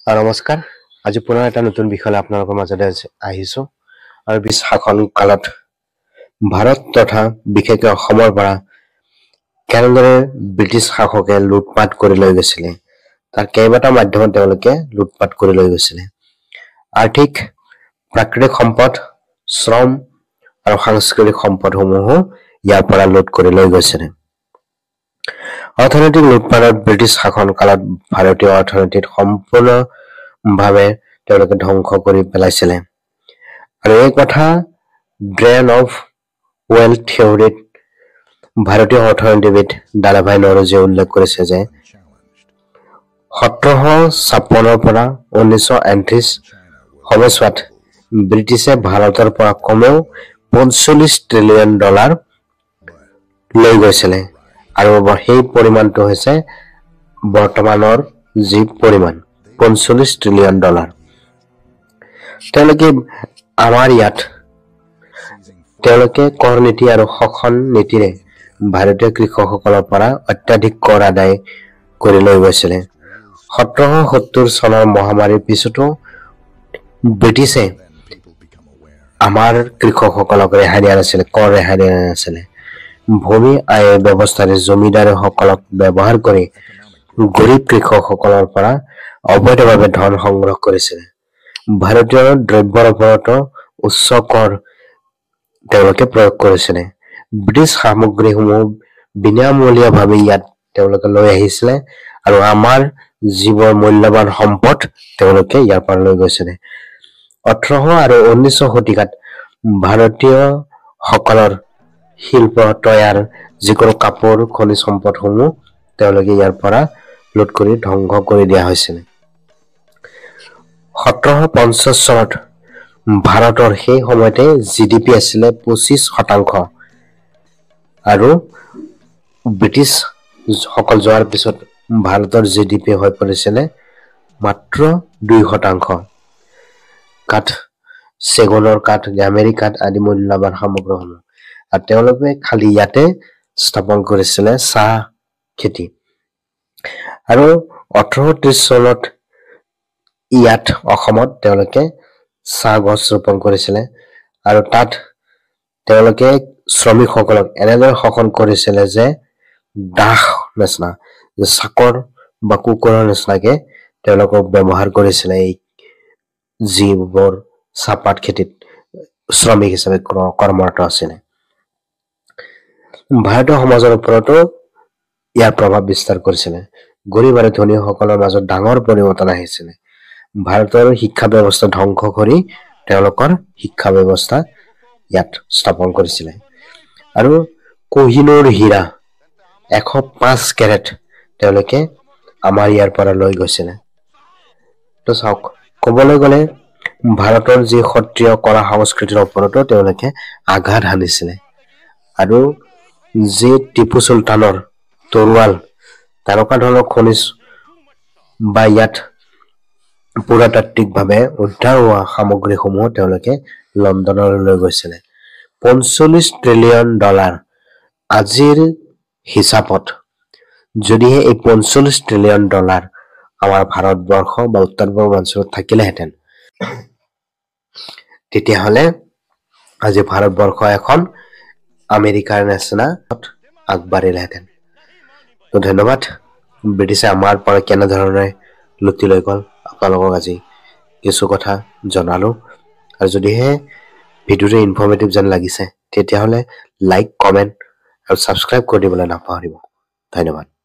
নমস্কাৰ আজি পুনৰ এটা নতুন বিষয়লৈ আপোনালোকৰ মাজলৈ আহিছো আৰু শাসন কালত ভাৰত তথা বিশেষকৈ অসমৰ পৰা কেনেদৰে ব্ৰিটিছ শাসকে লুটপাট কৰি লৈ গৈছিলে তাৰ কেইবাটা মাধ্যমত তেওঁলোকে লুটপাট কৰি লৈ গৈছিলে আৰ্থিক প্ৰাকৃতিক সম্পদ শ্ৰম আৰু সাংস্কৃতিক সম্পদসমূহ ইয়াৰ পৰা লুট কৰি লৈ গৈছিলে অৰ্থনৈতিক লুটপাটত ব্ৰিটিছ শাসন কালত ভাৰতীয় অৰ্থনীতিত সম্পূৰ্ণভাৱে তেওঁলোকে ধ্বংস কৰি পেলাইছিলে আৰু এই কথা ড্ৰেন অফ ৱেলথ থিওৰীত ভাৰতীয় অৰ্থনীতিবিদ দাদাভাই নৰজীয়ে উল্লেখ কৰিছে যে 1756 পৰা 1938 সময়ছোৱাত ব্ৰিটিছে ভাৰতৰ পৰা কমেও $45 ট্ৰিলিয়ন লৈ গৈছিলে আৰু সেই পৰিমাণটো হৈছে বৰ্তমানৰ যি পৰিমাণ $45 ট্ৰিলিয়ন তেওঁলোকে আমাৰ ইয়াত তেওঁলোকে কৰ নীতি আৰু শোষণ নীতিৰে ভাৰতীয় কৃষকসকলৰ পৰা অত্যাধিক কৰ আদায় কৰি লৈ গৈছিলে 1770 চনৰ মহামাৰীৰ পিছতো ব্ৰিটিছে আমাৰ কৃষকসকলক ৰেহাই দিয়া নাছিলে কৰ ৰেহাই দিয়া নাছিলে ভূমি আইন ব্যৱস্থাৰে জমিদাৰসকলক ব্যৱহাৰ কৰি গৰীব কৃষকসকলৰ পৰা অবৈধভাৱে ধন সংগ্ৰহ কৰিছিল ভাৰতীয় দ্ৰব্যৰ ওপৰত উচ্চ কৰ তেওঁলোকে প্ৰয়োগ কৰিছিল ব্ৰিটিছ সামগ্ৰীসমূহ বিনামূলীয়াভাৱে ইয়াত তেওঁলোকে লৈ আহিছিল আৰু আমাৰ জীৱৰ মূল্যৱান সম্পদ তেওঁলোকে ইয়াৰ পৰা লৈ গৈছিল 18 আৰু 19 শতিকাত ভাৰতীয় সকলৰ শিল্প তৈয়াৰ যিকোনো কাপোৰ খনিজ সম্পদসমূহ তেওঁলোকে ইয়াৰ পৰা লুট কৰি ধ্বংস কৰি দিয়া হৈছিল 1750 চনত ভাৰতৰ সেই সময়তে জিডিপি আছিল 25% আৰু ব্ৰিটিছ সকল যোৱাৰ পিছত ভাৰতৰ জিডিপি হৈ পৰিছিল মাত্ৰ 2% কাঠ চেগুনৰ কাঠ জামেৰী কাঠ আদি মূল্যৱান সামগ্ৰীসমূহ আৰু তেওঁলোকে খালি ইয়াতে স্থাপন কৰিছিল চাহ খেতি আৰু 1830 চনত ইয়াত অসমত তেওঁলোকে চাহ গছ ৰোপণ কৰিছিল আৰু তাত তেওঁলোকে শ্ৰমিকসকলক এনেদৰে শোষণ কৰিছিল যে দাহ নিচিনা যে চাকৰ বা কুকুৰৰ নিচিনাকে তেওঁলোকক ব্যৱহাৰ কৰিছিল এই যিবোৰ চাহপাত খেতিত শ্ৰমিক হিচাপে কৰ্মৰত আছিল ভাৰতীয় সমাজৰ ওপৰতো ইয়াৰ প্ৰভাৱ বিস্তাৰ কৰিছিল গৰীব আৰু ধনীসকলৰ মাজত ডাঙৰ পৰিৱৰ্তন আহিছিল ভাৰতৰ শিক্ষা ব্যৱস্থা ধ্বংস কৰি তেওঁলোকৰ শিক্ষা ব্যৱস্থা ইয়াত স্থাপন কৰিছিল আৰু কোহিনুৰ হীৰা 105 কেৰেট তেওঁলোকে আমাৰ ইয়াৰ পৰা লৈ গৈছিল তো চাওক ক'বলৈ গ'লে ভাৰতৰ যি সত্ৰীয় কলা সংস্কৃতিৰ ওপৰতো তেওঁলোকে আঘাত হানিছিল আৰু যি টিপু সুলতানৰ তৰোৱাল তেনেকুৱা ধৰণৰ খনিজ বা ইয়াত পুৰাতাত্ত্বিকভাৱে উদ্ধাৰ হোৱা সামগ্ৰীসমূহ তেওঁলোকে লণ্ডনলৈ লৈ গৈছিল $45 ট্ৰিলিয়ন আজিৰ হিচাপত যদিহে এই $45 ট্ৰিলিয়ন আমাৰ ভাৰতবৰ্ষ বা উত্তৰ পূৰ্বাঞ্চলত থাকিলেহেঁতেন তেতিয়াহ'লে আজি ভাৰতবৰ্ষ এখন আমেৰিকাৰ নিচিনা আগবাঢ়িলেহেঁতেন তো ধন্যবাদ ব্ৰিটিছে আমাৰ পৰা কেনেধৰণে লুটি লৈ গ'ল আপোনালোকক আজি কিছু কথা জনালো আৰু যদিহে ভিডিঅ'টো ইনফৰ্মেটিভ যেন লাগিছে তেতিয়াহ'লে লাইক কমেণ্ট আৰু ছাবস্ক্ৰাইব কৰি দিবলৈ নাপাহৰিব ধন্যবাদ